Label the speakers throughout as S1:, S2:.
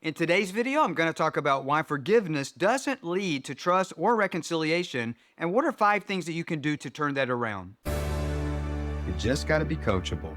S1: In today's video, I'm going to talk about why forgiveness doesn't lead to trust or reconciliation, and what are 5 things that you can do to turn that around.
S2: You just got to be coachable.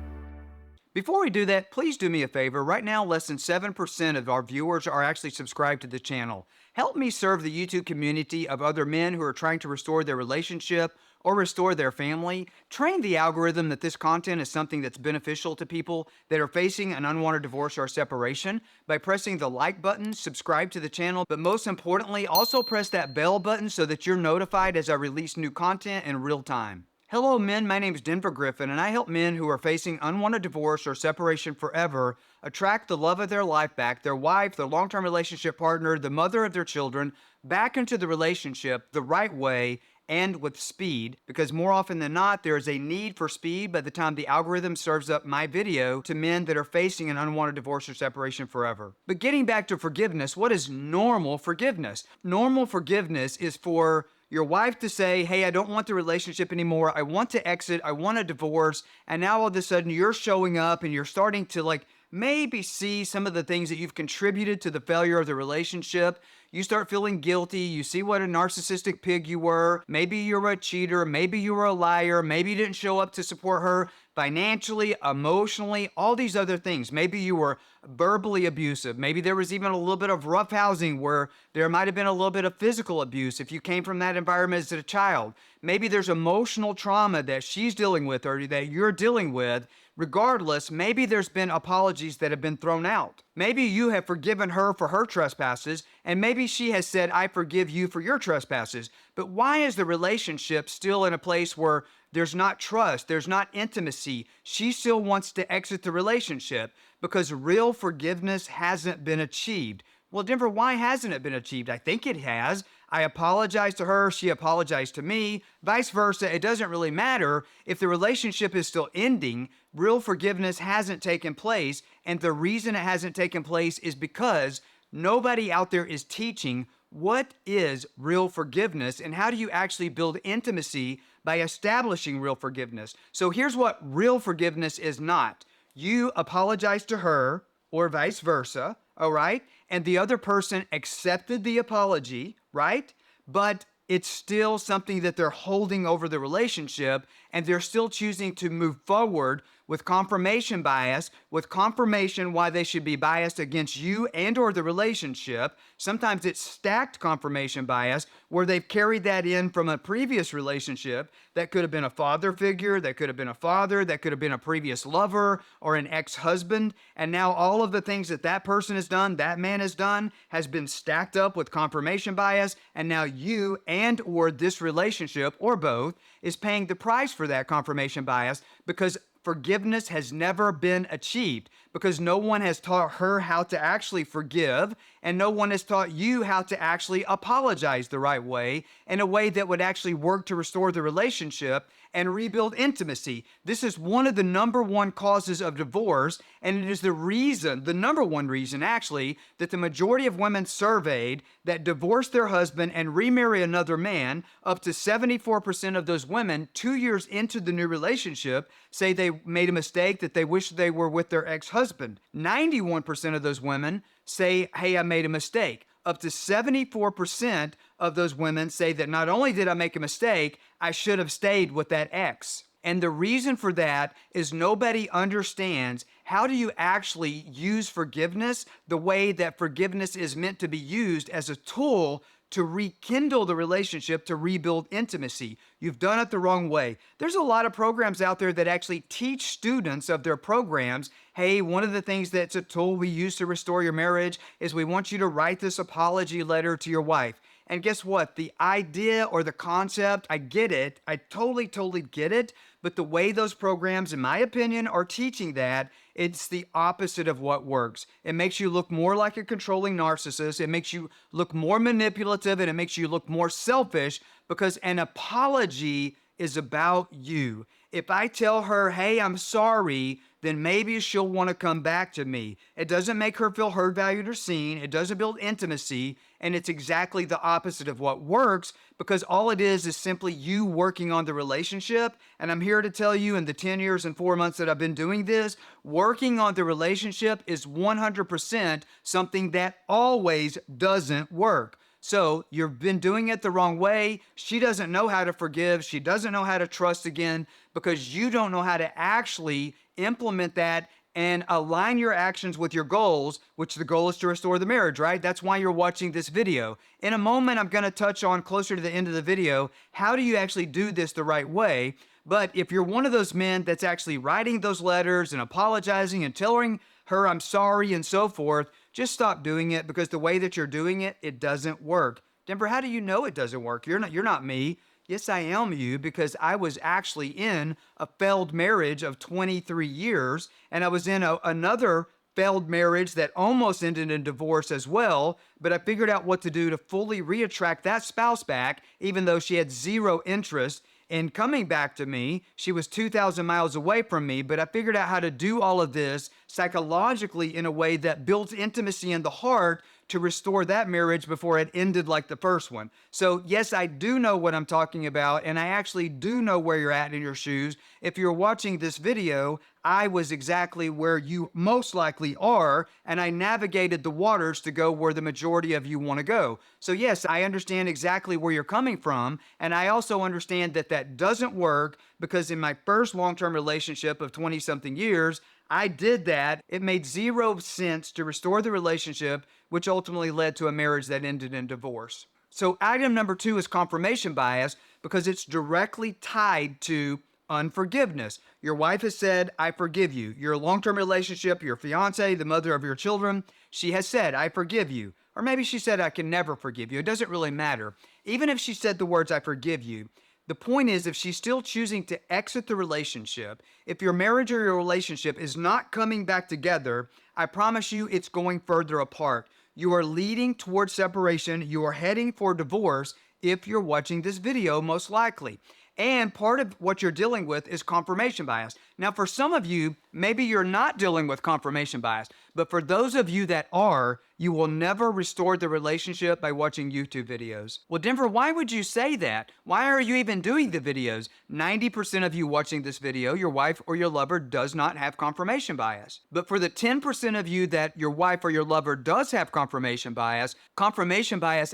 S1: Before we do that, please do me a favor. Right now, less than 7% of our viewers are actually subscribed to the channel. Help me serve the YouTube community of other men who are trying to restore their relationship or restore their family. Train the algorithm that this content is something that's beneficial to people that are facing an unwanted divorce or separation by pressing the like button, subscribe to the channel, but most importantly, also press that bell button so that you're notified as I release new content in real time. Hello men, my name is Griffin, and I help men who are facing unwanted divorce or separation forever attract the love of their life back, their wife, their long-term relationship partner, the mother of their children, back into the relationship the right way and with speed, because more often than not, there is a need for speed by the time the algorithm serves up my video to men that are facing an unwanted divorce or separation forever. But getting back to forgiveness, what is normal forgiveness? Normal forgiveness is for your wife to say, hey, I don't want the relationship anymore. I want to exit. I want a divorce. And now all of a sudden you're showing up and you're starting to maybe see some of the things that you've contributed to the failure of the relationship. You start feeling guilty. You see what a narcissistic pig you were. Maybe you're a cheater. Maybe you were a liar. Maybe you didn't show up to support her financially, emotionally, all these other things. Maybe you were verbally abusive. Maybe there was even a little bit of roughhousing where there might have been a little bit of physical abuse if you came from that environment as a child. Maybe there's emotional trauma that she's dealing with or that you're dealing with. Regardless, maybe there's been apologies that have been thrown out. Maybe you have forgiven her for her trespasses, and maybe she has said, I forgive you for your trespasses. But why is the relationship still in a place where there's not trust, there's not intimacy? She still wants to exit the relationship because real forgiveness hasn't been achieved. Well, Denver, why hasn't it been achieved? I think it has. I apologized to her. She apologized to me. Vice versa. It doesn't really matter. If the relationship is still ending, real forgiveness hasn't taken place. And the reason it hasn't taken place is because nobody out there is teaching what is real forgiveness and how do you actually build intimacy by establishing real forgiveness. So here's what real forgiveness is not. You apologize to her or vice versa, all right? And the other person accepted the apology, right? But it's still something that they're holding over the relationship, and they're still choosing to move forward with confirmation bias, with confirmation why they should be biased against you and or the relationship. Sometimes it's stacked confirmation bias where they've carried that in from a previous relationship. That could have been a father figure, that could have been a father, that could have been a previous lover or an ex-husband. And now all of the things that that person has done, that man has done, has been stacked up with confirmation bias. And now you and or this relationship or both is paying the price for that confirmation bias because forgiveness has never been achieved, because no one has taught her how to actually forgive, and no one has taught you how to actually apologize the right way, in a way that would actually work to restore the relationship and rebuild intimacy. This is one of the number one causes of divorce, and it is the reason, the number one reason actually, that the majority of women surveyed that divorce their husband and remarry another man, up to 74% of those women 2 years into the new relationship say they made a mistake, that they wish they were with their ex-husband. 91% of those women say, hey, I made a mistake. Up to 74% of those women say that not only did I make a mistake, I should have stayed with that ex. And the reason for that is nobody understands how do you actually use forgiveness the way that forgiveness is meant to be used as a tool to rekindle the relationship, to rebuild intimacy. You've done it the wrong way. There's a lot of programs out there that actually teach students of their programs, hey, one of the things that's a tool we use to restore your marriage is we want you to write this apology letter to your wife. And guess what? The idea or the concept, I get it. I totally get it. But the way those programs, in my opinion, are teaching that, it's the opposite of what works. It makes you look more like a controlling narcissist. It makes you look more manipulative, and it makes you look more selfish, because an apology is about you. If I tell her, hey, I'm sorry, then maybe she'll want to come back to me. It doesn't make her feel heard, valued, or seen. It doesn't build intimacy. And it's exactly the opposite of what works, because all it is simply you working on the relationship. And I'm here to tell you, in the 10 years and 4 months that I've been doing this, working on the relationship is 100% something that always doesn't work. So you've been doing it the wrong way. She doesn't know how to forgive. She doesn't know how to trust again, because you don't know how to actually implement that and align your actions with your goals, which the goal is to restore the marriage, right? That's why you're watching this video. In a moment, I'm going to touch on, closer to the end of the video, how do you actually do this the right way? But if you're one of those men that's actually writing those letters and apologizing and telling her I'm sorry and so forth, just stop doing it, because the way that you're doing it, it doesn't work. Denver, how do you know it doesn't work? You're not me. Yes, I am you, because I was actually in a failed marriage of 23 years, and I was in another failed marriage that almost ended in divorce as well, but I figured out what to do to fully reattract that spouse back, even though she had zero interest in coming back to me. She was 2,000 miles away from me, but I figured out how to do all of this psychologically in a way that builds intimacy in the heart to restore that marriage before it ended like the first one. So yes, I do know what I'm talking about, and I actually do know where you're at in your shoes. If you're watching this video, I was exactly where you most likely are, and I navigated the waters to go where the majority of you want to go. So yes, I understand exactly where you're coming from, and I also understand that that doesn't work, because in my first long-term relationship of 20-something years, I did that. It made zero sense to restore the relationship, which ultimately led to a marriage that ended in divorce. So item number 2 is confirmation bias, because it's directly tied to unforgiveness. Your wife has said, I forgive you. Your long-term relationship, your fiance, the mother of your children, she has said, I forgive you. Or maybe she said, I can never forgive you. It doesn't really matter. Even if she said the words, I forgive you, the point is, if she's still choosing to exit the relationship, if your marriage or your relationship is not coming back together, I promise you it's going further apart. You are leading towards separation. You are heading for divorce if you're watching this video, most likely. And part of what you're dealing with is confirmation bias. Now, for some of you, maybe you're not dealing with confirmation bias, but for those of you that are, you will never restore the relationship by watching YouTube videos. Well, Denver, why would you say that? Why are you even doing the videos? 90% of you watching this video, your wife or your lover does not have confirmation bias. But for the 10% of you that your wife or your lover does have confirmation bias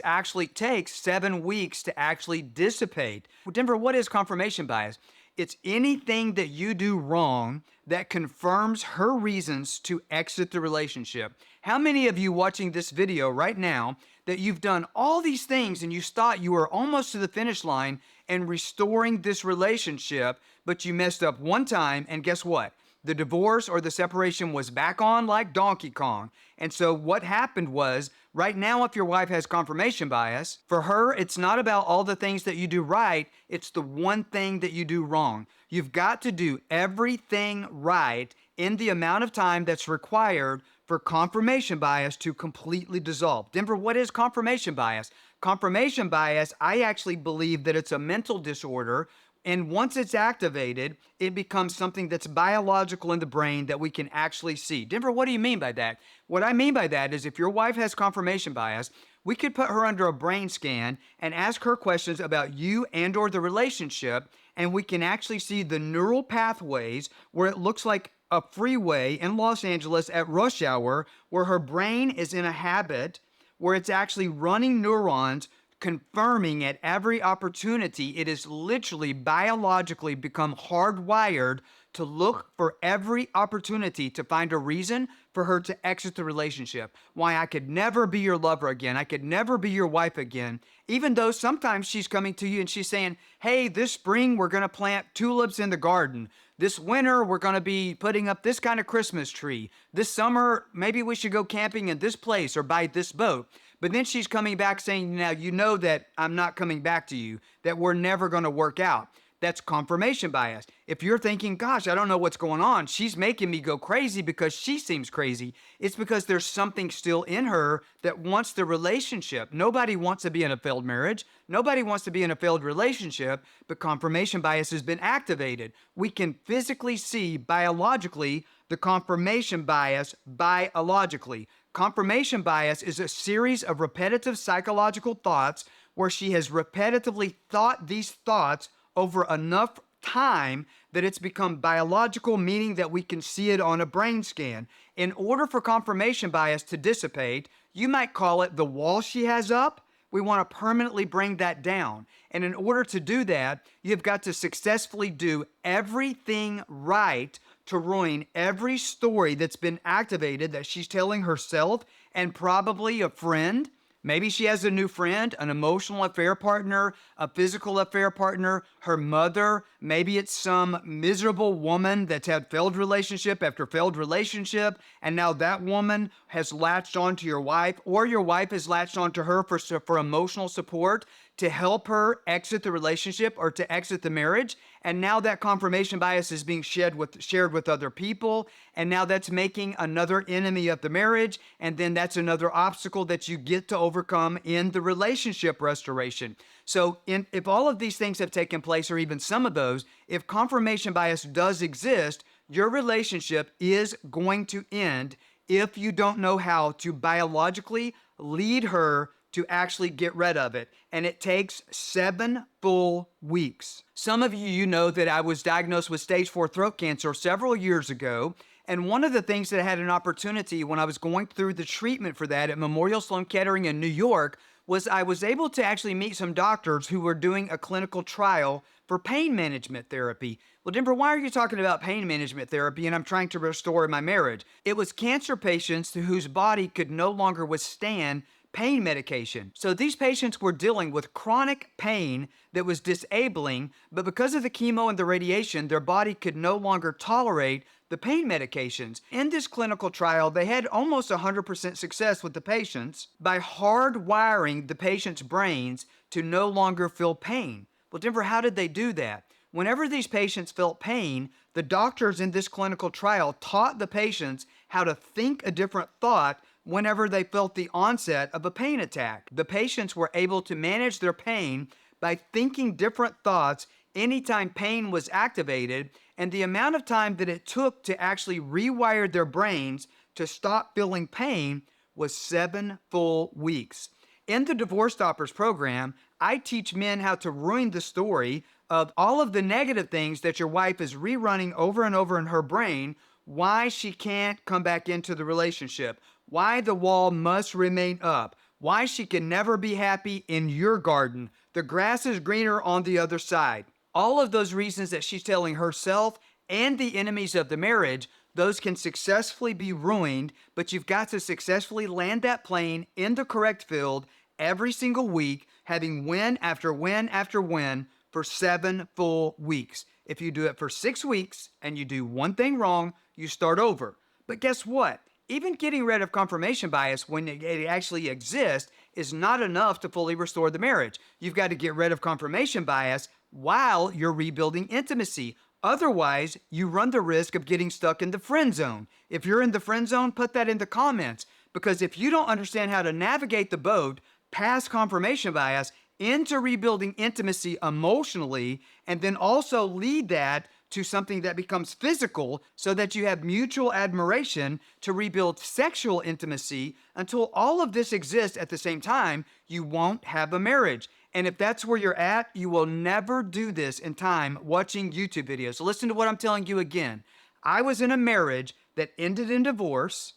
S1: actually takes 7 weeks to actually dissipate. Well, Denver, what is confirmation bias? It's anything that you do wrong that confirms her reasons to exit the relationship. How many of you watching this video right now that you've done all these things and you thought you were almost to the finish line and restoring this relationship, but you messed up one time, and guess what? The divorce or the separation was back on like Donkey Kong. And so what happened was, right now, if your wife has confirmation bias, for her, it's not about all the things that you do right. It's the one thing that you do wrong. You've got to do everything right in the amount of time that's required for confirmation bias to completely dissolve. Denver, what is confirmation bias? Confirmation bias, I actually believe that it's a mental disorder. And once it's activated, it becomes something that's biological in the brain that we can actually see. Denver, what do you mean by that? What I mean by that is, if your wife has confirmation bias, we could put her under a brain scan and ask her questions about you and or the relationship, and we can actually see the neural pathways where it looks like a freeway in Los Angeles at rush hour, where her brain is in a habit where it's actually running neurons confirming at every opportunity. It is literally biologically become hardwired to look for every opportunity to find a reason for her to exit the relationship. Why I could never be your lover again. I could never be your wife again. Even though sometimes she's coming to you and she's saying, hey, this spring we're going to plant tulips in the garden. This winter we're going to be putting up this kind of Christmas tree. This summer maybe we should go camping in this place or buy this boat. But then she's coming back saying, now you know that I'm not coming back to you, that we're never going to work out. That's confirmation bias. If you're thinking, gosh, I don't know what's going on, she's making me go crazy because she seems crazy, it's because there's something still in her that wants the relationship. Nobody wants to be in a failed marriage. Nobody wants to be in a failed relationship, but confirmation bias has been activated. We can physically see biologically the confirmation bias biologically. Confirmation bias is a series of repetitive psychological thoughts where she has repetitively thought these thoughts over enough time that it's become biological, meaning that we can see it on a brain scan. In order for confirmation bias to dissipate, you might call it the wall she has up. We want to permanently bring that down. And in order to do that, you've got to successfully do everything right to ruin every story that's been activated that she's telling herself and probably a friend. Maybe she has a new friend, an emotional affair partner, a physical affair partner, her mother. Maybe it's some miserable woman that's had failed relationship after failed relationship, and now that woman has latched onto your wife, or your wife has latched onto her for emotional support to help her exit the relationship or to exit the marriage. And now that confirmation bias is being shared with other people. And now that's making another enemy of the marriage. And then that's another obstacle that you get to overcome in the relationship restoration. So if all of these things have taken place, or even some of those, if confirmation bias does exist, your relationship is going to end if you don't know how to biologically lead her to actually get rid of it. And it takes 7 full weeks. Some of you know that I was diagnosed with stage 4 throat cancer several years ago. And one of the things that I had an opportunity when I was going through the treatment for that at Memorial Sloan Kettering in New York was I was able to actually meet some doctors who were doing a clinical trial for pain management therapy. Well, Denver, why are you talking about pain management therapy and I'm trying to restore my marriage? It was cancer patients whose body could no longer withstand pain medication. So these patients were dealing with chronic pain that was disabling, but because of the chemo and the radiation, their body could no longer tolerate the pain medications. In this clinical trial, they had almost 100% success with the patients by hardwiring the patient's brains to no longer feel pain. Well, Denver, how did they do that? Whenever these patients felt pain, the doctors in this clinical trial taught the patients how to think a different thought whenever they felt the onset of a pain attack. The patients were able to manage their pain by thinking different thoughts anytime pain was activated, and the amount of time that it took to actually rewire their brains to stop feeling pain was 7 full weeks. In the DivorceStoppers program, I teach men how to ruin the story of all of the negative things that your wife is rerunning over and over in her brain, why she can't come back into the relationship, why the wall must remain up, why she can never be happy in your garden, the grass is greener on the other side. All of those reasons that she's telling herself and the enemies of the marriage, those can successfully be ruined, but you've got to successfully land that plane in the correct field every single week, having win after win after win for 7 full weeks. If you do it for 6 weeks and you do one thing wrong, you start over. But guess what? Even getting rid of confirmation bias when it actually exists is not enough to fully restore the marriage. You've got to get rid of confirmation bias while you're rebuilding intimacy. Otherwise, you run the risk of getting stuck in the friend zone. If you're in the friend zone, put that in the comments, because if you don't understand how to navigate the boat past confirmation bias into rebuilding intimacy emotionally, and then also lead that to something that becomes physical so that you have mutual admiration to rebuild sexual intimacy, until all of this exists at the same time, you won't have a marriage. And if that's where you're at, you will never do this in time watching YouTube videos. So listen to what I'm telling you again. I was in a marriage that ended in divorce,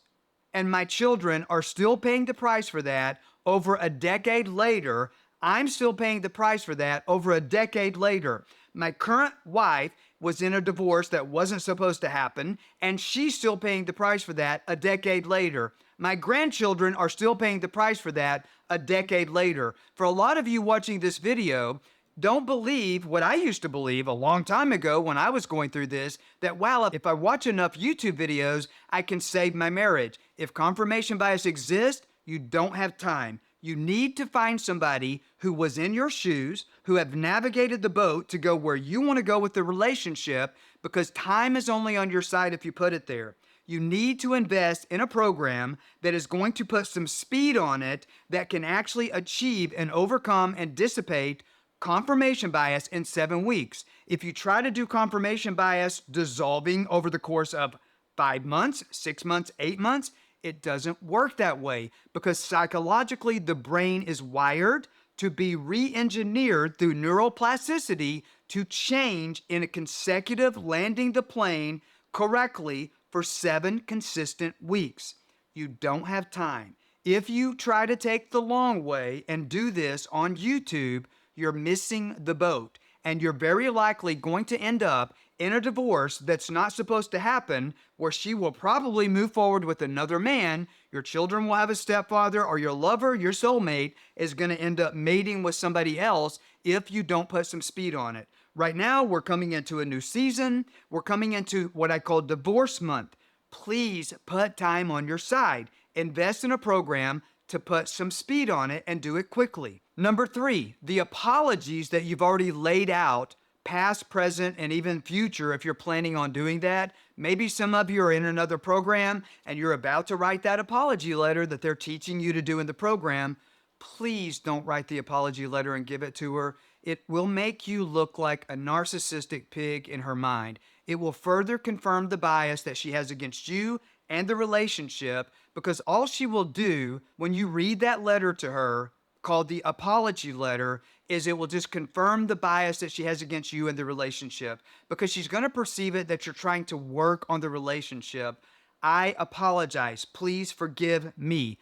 S1: and my children are still paying the price for that over a decade later. I'm still paying the price for that over a decade later. My current wife was in a divorce that wasn't supposed to happen, and she's still paying the price for that a decade later. My grandchildren are still paying the price for that a decade later. For a lot of you watching this video, don't believe what I used to believe a long time ago when I was going through this, that wow, if I watch enough YouTube videos, I can save my marriage. If confirmation bias exists, you don't have time. You need to find somebody who was in your shoes, who have navigated the boat to go where you want to go with the relationship, because time is only on your side if you put it there. You need to invest in a program that is going to put some speed on it, that can actually achieve and overcome and dissipate confirmation bias in 7 weeks. If you try to do confirmation bias dissolving over the course of 5 months, 6 months, 8 months. It doesn't work that way because psychologically the brain is wired to be re-engineered through neuroplasticity to change in a consecutive landing the plane correctly for 7 consistent weeks. You don't have time. If you try to take the long way and do this on YouTube, you're missing the boat. And you're very likely going to end up in a divorce that's not supposed to happen, where she will probably move forward with another man. Your children will have a stepfather, or your lover, your soulmate, is going to end up mating with somebody else if you don't put some speed on it. Right now, we're coming into a new season. We're coming into what I call divorce month. Please put time on your side. Invest in a program to put some speed on it and do it quickly. Number 3, the apologies that you've already laid out, past, present, and even future, if you're planning on doing that. Maybe some of you are in another program and you're about to write that apology letter that they're teaching you to do in the program. Please don't write the apology letter and give it to her. It will make you look like a narcissistic pig in her mind. It will further confirm the bias that she has against you and the relationship, because all she will do when you read that letter to her, called the apology letter, is it will just confirm the bias that she has against you and the relationship, because she's going to perceive it that you're trying to work on the relationship. I apologize. Please forgive me.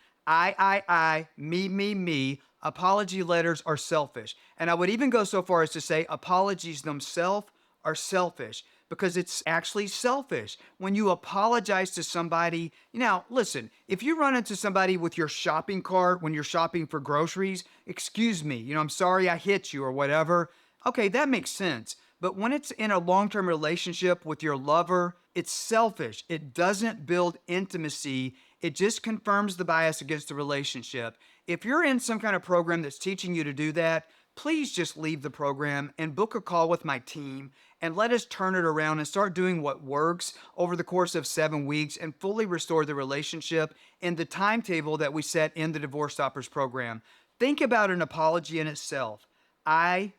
S1: Me. Apology letters are selfish. And I would even go so far as to say apologies themselves are selfish, because it's actually selfish when you apologize to somebody. Now, listen, if you run into somebody with your shopping cart when you're shopping for groceries, excuse me, I'm sorry I hit you or whatever. Okay, that makes sense. But when it's in a long-term relationship with your lover, it's selfish. It doesn't build intimacy. It just confirms the bias against the relationship. If you're in some kind of program that's teaching you to do that, please just leave the program and book a call with my team and let us turn it around and start doing what works over the course of 7 weeks and fully restore the relationship in the timetable that we set in the Divorce Stoppers program. Think about an apology in itself. I.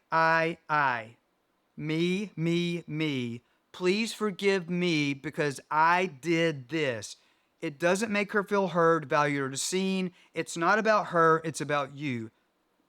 S1: Me. Please forgive me because I did this. It doesn't make her feel heard, valued, or seen. It's not about her, it's about you.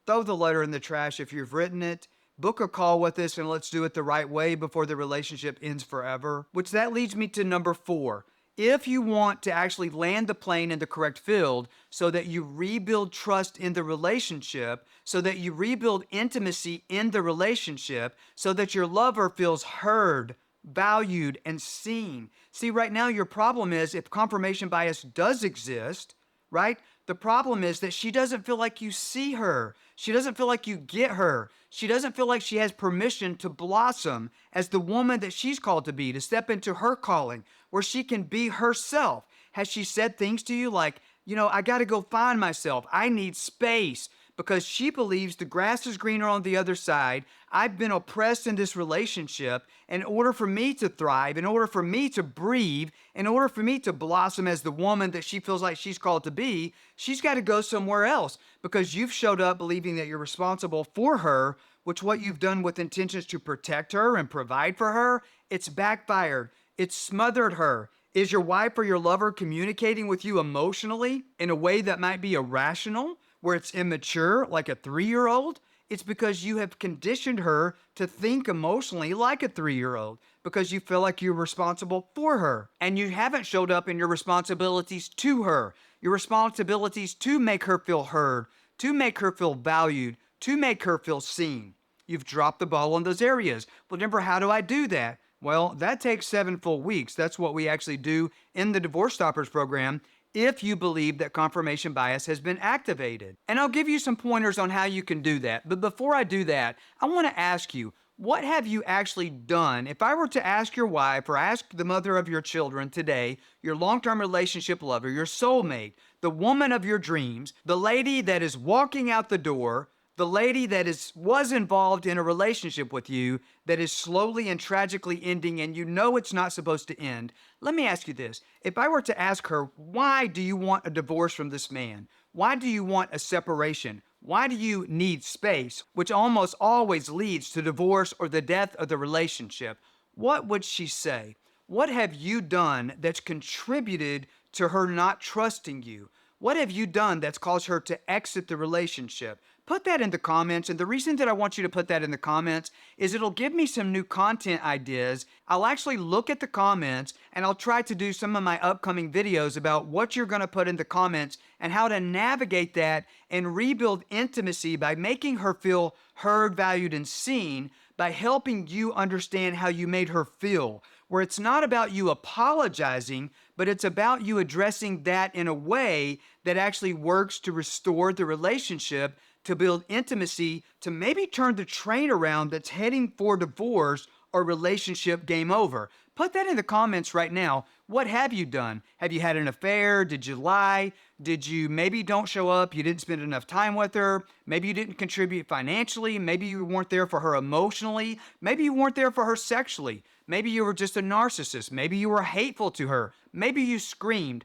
S1: Throw the letter in the trash if you've written it. Book a call with us and let's do it the right way before the relationship ends forever. Which that leads me to number 4. If you want to actually land the plane in the correct field so that you rebuild trust in the relationship, so that you rebuild intimacy in the relationship, so that your lover feels heard, valued, and seen. See, right now your problem is, if confirmation bias does exist, right? The problem is that she doesn't feel like you see her. She doesn't feel like you get her. She doesn't feel like she has permission to blossom as the woman that she's called to be, to step into her calling where she can be herself. Has she said things to you like, I got to go find myself. I need space, because she believes the grass is greener on the other side. I've been oppressed in this relationship. In order for me to thrive, in order for me to breathe, in order for me to blossom as the woman that she feels like she's called to be, she's got to go somewhere else, because you've showed up believing that you're responsible for her, which what you've done with intentions to protect her and provide for her, it's backfired. It's smothered her. Is your wife or your lover communicating with you emotionally in a way that might be irrational, where it's immature, like a 3-year-old? It's because you have conditioned her to think emotionally like a 3-year-old, because you feel like you're responsible for her. And you haven't showed up in your responsibilities to her. Your responsibilities to make her feel heard, to make her feel valued, to make her feel seen. You've dropped the ball in those areas. Well, Denver, how do I do that? Well, that takes 7 full weeks. That's what we actually do in the Divorce Stoppers program, if you believe that confirmation bias has been activated. And I'll give you some pointers on how you can do that. But before I do that, I want to ask you, what have you actually done? If I were to ask your wife or ask the mother of your children today, your long-term relationship lover, your soulmate, the woman of your dreams, the lady that is walking out the door, the lady that was involved in a relationship with you that is slowly and tragically ending, and you know it's not supposed to end. Let me ask you this. If I were to ask her, why do you want a divorce from this man? Why do you want a separation? Why do you need space, which almost always leads to divorce or the death of the relationship? What would she say? What have you done that's contributed to her not trusting you? What have you done that's caused her to exit the relationship? Put that in the comments. And the reason that I want you to put that in the comments is it'll give me some new content ideas. I'll actually look at the comments and I'll try to do some of my upcoming videos about what you're going to put in the comments and how to navigate that and rebuild intimacy by making her feel heard, valued, and seen, by helping you understand how you made her feel, where it's not about you apologizing, but it's about you addressing that in a way that actually works to restore the relationship, to build intimacy, to maybe turn the train around that's heading for divorce or relationship game over. Put that in the comments right now. What have you done? Have you had an affair? Did you lie? Did you maybe don't show up? You didn't spend enough time with her. Maybe you didn't contribute financially. Maybe you weren't there for her emotionally. Maybe you weren't there for her sexually. Maybe you were just a narcissist. Maybe you were hateful to her. Maybe you screamed.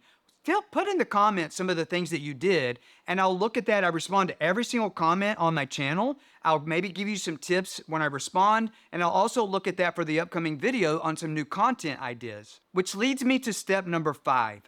S1: Put in the comments some of the things that you did, and I'll look at that. I respond to every single comment on my channel. I'll maybe give you some tips when I respond, and I'll also look at that for the upcoming video on some new content ideas. Which leads me to step number 5,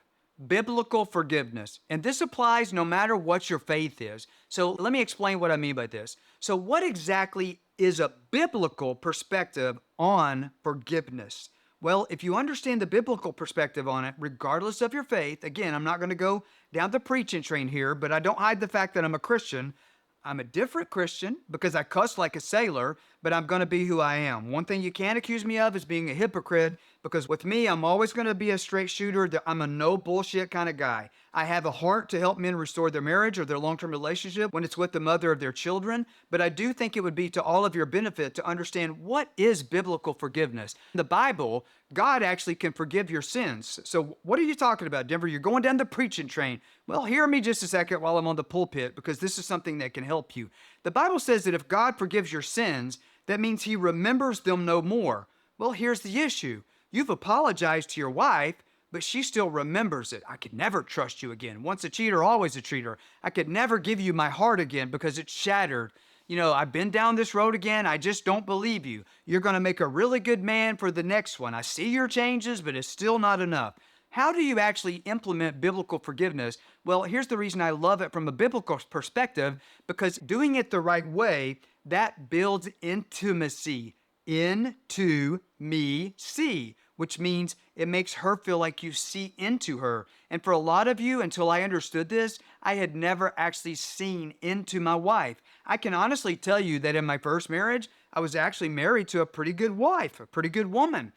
S1: biblical forgiveness. And this applies no matter what your faith is. So let me explain what I mean by this. So what exactly is a biblical perspective on forgiveness? Well, if you understand the biblical perspective on it, regardless of your faith, again, I'm not going to go down the preaching train here, but I don't hide the fact that I'm a Christian. I'm a different Christian because I cuss like a sailor, but I'm going to be who I am. One thing you can't accuse me of is being a hypocrite, because with me, I'm always going to be a straight shooter. I'm a no bullshit kind of guy. I have a heart to help men restore their marriage or their long-term relationship when it's with the mother of their children, but I do think it would be to all of your benefit to understand what is biblical forgiveness. In the Bible, God actually can forgive your sins. So what are you talking about, Denver? You're going down the preaching train. Well, hear me just a second while I'm on the pulpit, because this is something that can help you. The Bible says that if God forgives your sins, that means he remembers them no more. Well, here's the issue. You've apologized to your wife, but she still remembers it. I could never trust you again. Once a cheater, always a cheater. I could never give you my heart again because it's shattered. You know, I've been down this road again. I just don't believe you. You're going to make a really good man for the next one. I see your changes, but it's still not enough. How do you actually implement biblical forgiveness? Well, here's the reason I love it from a biblical perspective, because doing it the right way, that builds intimacy. Into me see, which means it makes her feel like you see into her. And for a lot of you, until I understood this, I had never actually seen into my wife. I can honestly tell you that in my first marriage, I was actually married to a pretty good wife, a pretty good woman.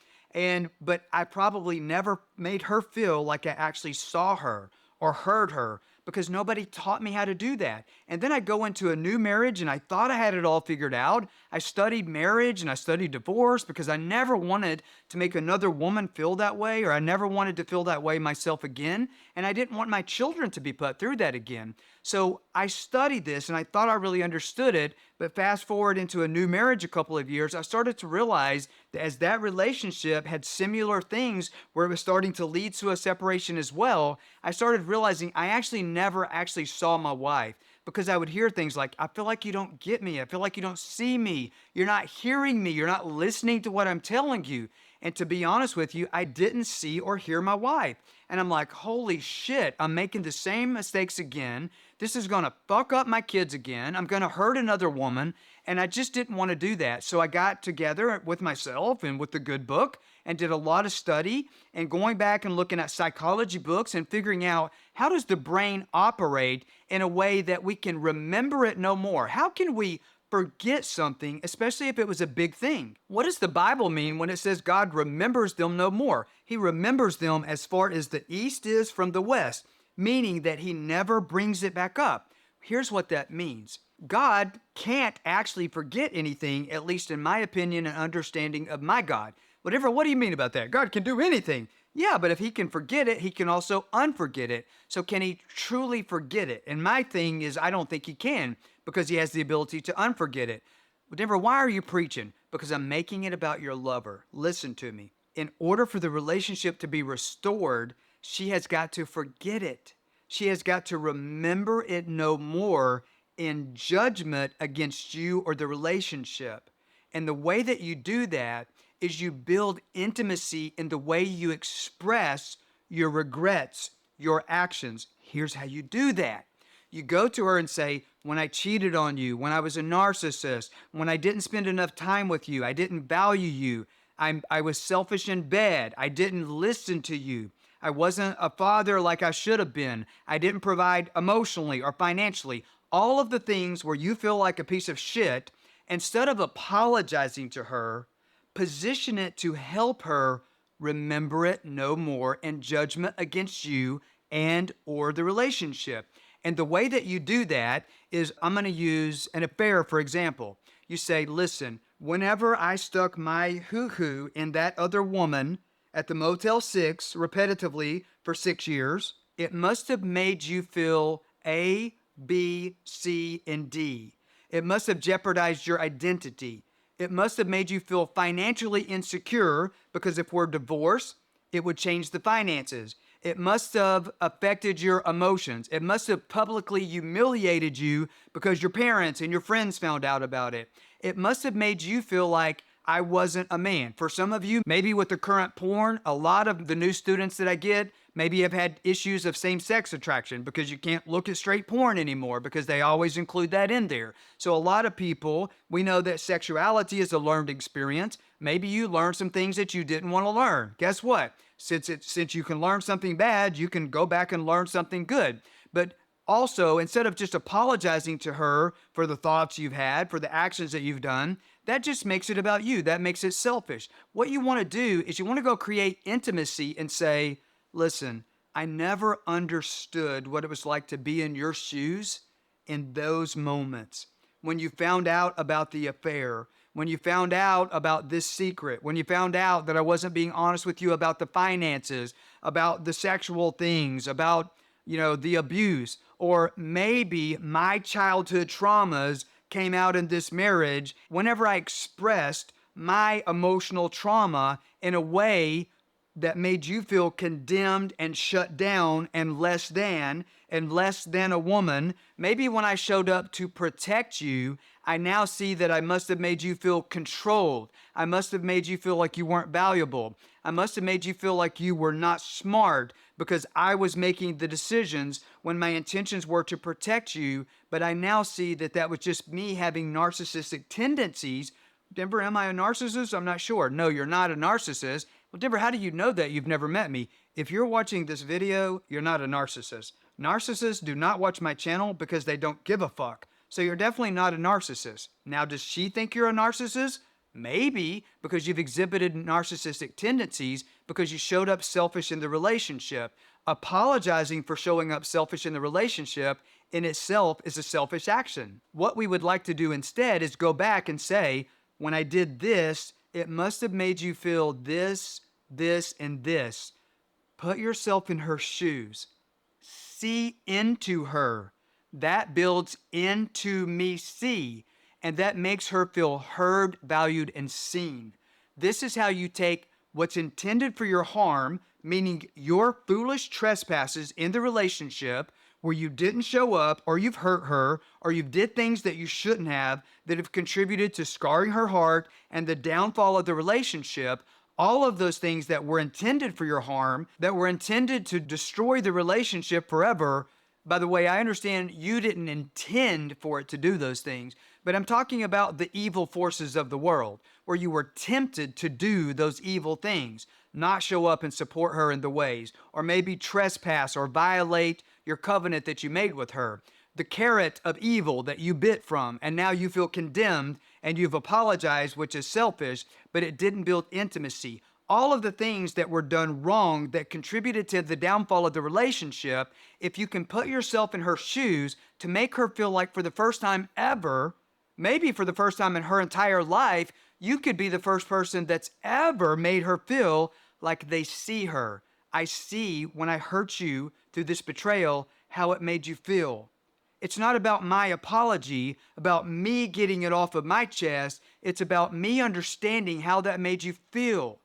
S1: But I probably never made her feel like I actually saw her or heard her, because nobody taught me how to do that. And then I go into a new marriage and I thought I had it all figured out. I studied marriage and I studied divorce because I never wanted to make another woman feel that way, or I never wanted to feel that way myself again. And I didn't want my children to be put through that again. So I studied this and I thought I really understood it. But fast forward into a new marriage a couple of years, I started to realize that as that relationship had similar things where it was starting to lead to a separation as well, I started realizing I actually never actually saw my wife, because I would hear things like, I feel like you don't get me. I feel like you don't see me. You're not hearing me. You're not listening to what I'm telling you. And to be honest with you, I didn't see or hear my wife. And I'm like, holy shit, I'm making the same mistakes again. This is going to fuck up my kids again. I'm going to hurt another woman. And I just didn't want to do that. So I got together with myself and with the good book and did a lot of study and going back and looking at psychology books and figuring out, how does the brain operate in a way that we can remember it no more? How can we forget something, especially if it was a big thing? What does the Bible mean when it says God remembers them no more? He remembers them as far as the east is from the west, meaning that he never brings it back up. Here's what that means. God can't actually forget anything, at least in my opinion and understanding of my God. What do you mean about that? God can do anything. Yeah, but if he can forget it, he can also unforget it. So can he truly forget it? And my thing is, I don't think he can, because he has the ability to unforget it. But Denver, why are you preaching? Because I'm making it about your lover. Listen to me. In order for the relationship to be restored, she has got to forget it. She has got to remember it no more in judgment against you or the relationship. And the way that you do that is you build intimacy in the way you express your regrets, your actions. Here's how you do that. You go to her and say, when I cheated on you, when I was a narcissist, when I didn't spend enough time with you, I didn't value you, I was selfish in bed, I didn't listen to you, I wasn't a father like I should have been, I didn't provide emotionally or financially. All of the things where you feel like a piece of shit, instead of apologizing to her, position it to help her remember it no more in judgment against you and or the relationship. And the way that you do that is, I'm going to use an affair, for example. You say, listen, whenever I stuck my hoo-hoo in that other woman at the Motel 6 repetitively for 6 years, it must have made you feel A, B, C, and D. It must have jeopardized your identity. It must have made you feel financially insecure, because if we're divorced, it would change the finances. It must have affected your emotions. It must have publicly humiliated you because your parents and your friends found out about it. It must have made you feel like I wasn't a man. For some of you, maybe with the current porn, a lot of the new students that I get maybe have had issues of same-sex attraction because you can't look at straight porn anymore because they always include that in there. So a lot of people, we know that sexuality is a learned experience. Maybe you learned some things that you didn't want to learn. Guess what? Since you can learn something bad, you can go back and learn something good. But also, instead of just apologizing to her for the thoughts you've had, for the actions that you've done, that just makes it about you. That makes it selfish. What you want to do is you want to go create intimacy and say, listen, I never understood what it was like to be in your shoes in those moments. When you found out about the affair, when you found out about this secret, when you found out that I wasn't being honest with you about the finances, about the sexual things, about, the abuse, or maybe my childhood traumas came out in this marriage. Whenever I expressed my emotional trauma in a way that made you feel condemned and shut down and less than a woman, maybe when I showed up to protect you, I now see that I must have made you feel controlled. I must have made you feel like you weren't valuable. I must have made you feel like you were not smart because I was making the decisions when my intentions were to protect you, but I now see that that was just me having narcissistic tendencies. Denver, am I a narcissist? I'm not sure. No, you're not a narcissist. Well, Denver, how do you know that? You've never met me. If you're watching this video, you're not a narcissist. Narcissists do not watch my channel because they don't give a fuck. So you're definitely not a narcissist. Now, does she think you're a narcissist? Maybe, because you've exhibited narcissistic tendencies because you showed up selfish in the relationship. Apologizing for showing up selfish in the relationship in itself is a selfish action. What we would like to do instead is go back and say, when I did this, it must have made you feel this, this, and this. Put yourself in her shoes. See into her. That builds into me see, and that makes her feel heard, valued, and seen. This is how you take what's intended for your harm, meaning your foolish trespasses in the relationship where you didn't show up, or you've hurt her, or you've did things that you shouldn't have that have contributed to scarring her heart and the downfall of the relationship. All of those things that were intended for your harm, that were intended to destroy the relationship forever. By the way, I understand you didn't intend for it to do those things, but I'm talking about the evil forces of the world, where you were tempted to do those evil things, not show up and support her in the ways, or maybe trespass or violate your covenant that you made with her. The carrot of evil that you bit from, and now you feel condemned and you've apologized, which is selfish, but it didn't build intimacy. All of the things that were done wrong that contributed to the downfall of the relationship, if you can put yourself in her shoes to make her feel like for the first time ever, maybe for the first time in her entire life, you could be the first person that's ever made her feel like they see her. I see when I hurt you through this betrayal, how it made you feel. It's not about my apology, about me getting it off of my chest. It's about me understanding how that made you feel.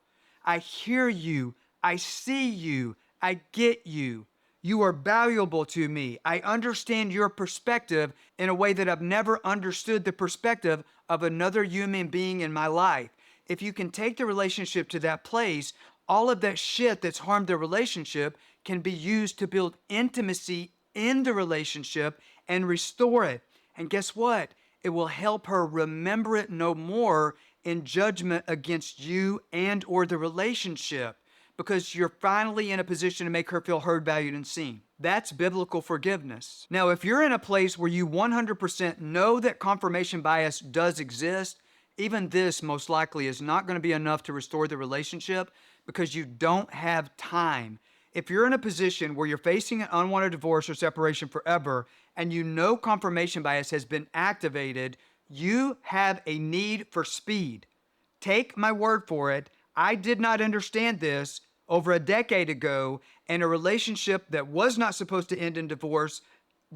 S1: I hear you. I see you. I get you. You are valuable to me. I understand your perspective in a way that I've never understood the perspective of another human being in my life. if you can take the relationship to that place, all of that shit that's harmed the relationship can be used to build intimacy in the relationship and restore it. And guess what? It will help her remember it no more in judgment against you and or the relationship, because you're finally in a position to make her feel heard, valued, and seen. That's biblical forgiveness. Now, if you're in a place where you 100% know that confirmation bias does exist, even this most likely is not going to be enough to restore the relationship because you don't have time. If you're in a position where you're facing an unwanted divorce or separation forever and you know confirmation bias has been activated, you have a need for speed. Take my word for it. I did not understand this over a decade ago, and a relationship that was not supposed to end in divorce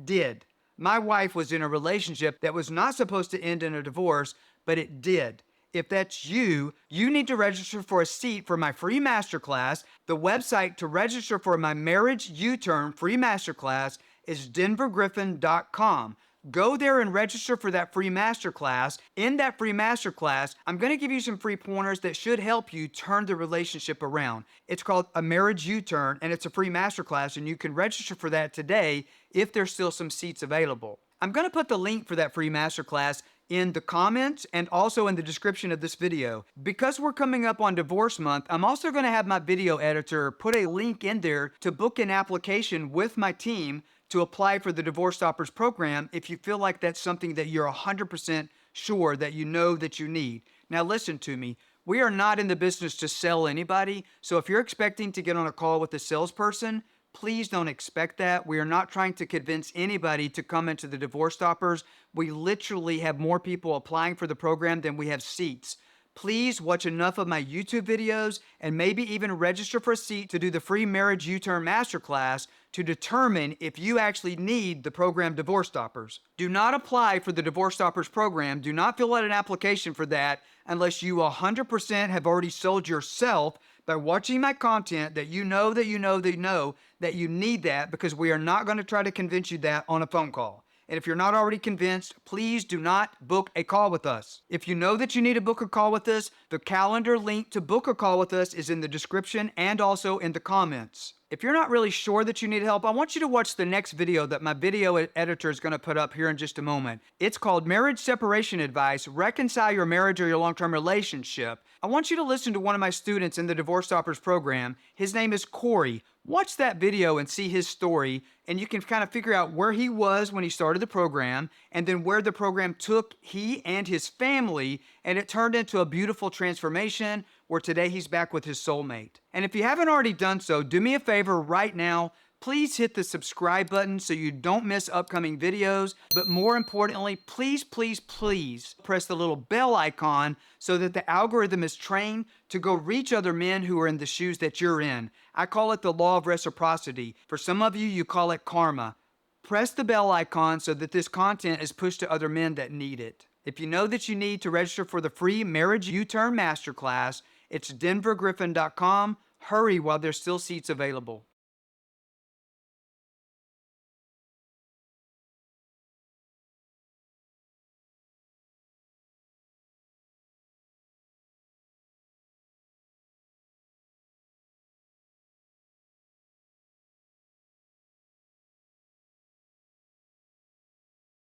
S1: did. My wife was in a relationship that was not supposed to end in a divorce, but it did. If that's you, you need to register for a seat for my free masterclass. The website to register for my marriage U-turn free masterclass is denvergriffin.com. Go there and register for that free masterclass. In that free masterclass, I'm going to give you some free pointers that should help you turn the relationship around. It's called a marriage U-turn, and it's a free masterclass, and you can register for that today if there's still some seats available. I'm going to put the link for that free masterclass in the comments and also in the description of this video. Because we're coming up on divorce month, I'm also going to have my video editor put a link in there to book an application with my team to apply for the DivorceStoppers program if you feel like that's something that you're 100% sure that you know that you need. Now listen to me. We are not in the business to sell anybody, so if you're expecting to get on a call with a salesperson, please don't expect that. We are not trying to convince anybody to come into the DivorceStoppers. We literally have more people applying for the program than we have seats. Please watch enough of my YouTube videos and maybe even register for a seat to do the free Marriage U-Turn Masterclass to determine if you actually need the program DivorceStoppers. Do not apply for the DivorceStoppers program. Do not fill out an application for that unless you 100% have already sold yourself by watching my content that you know that you need that, because we are not going to try to convince you that on a phone call. And if you're not already convinced, please do not book a call with us. If you know that you need to book a call with us, the calendar link to book a call with us is in the description and also in the comments. If you're not really sure that you need help, I want you to watch the next video that my video editor is going to put up here in just a moment. It's called Marriage Separation Advice, Reconcile Your Marriage or Your Long-Term Relationship. I want you to listen to one of my students in the DivorceStoppers program. His name is Corey. Watch that video and see his story, and you can kind of figure out where he was when he started the program, and then where the program took he and his family, and it turned into a beautiful transformation where today he's back with his soulmate. And if you haven't already done so, do me a favor right now. Please hit the subscribe button so you don't miss upcoming videos. But more importantly, please press the little bell icon so that the algorithm is trained to go reach other men who are in the shoes that you're in. I call it the law of reciprocity. For some of you, you call it karma. Press the bell icon so that this content is pushed to other men that need it. If you know that you need to register for the free Marriage U-Turn Masterclass, it's denvergriffin.com. Hurry while there's still seats available.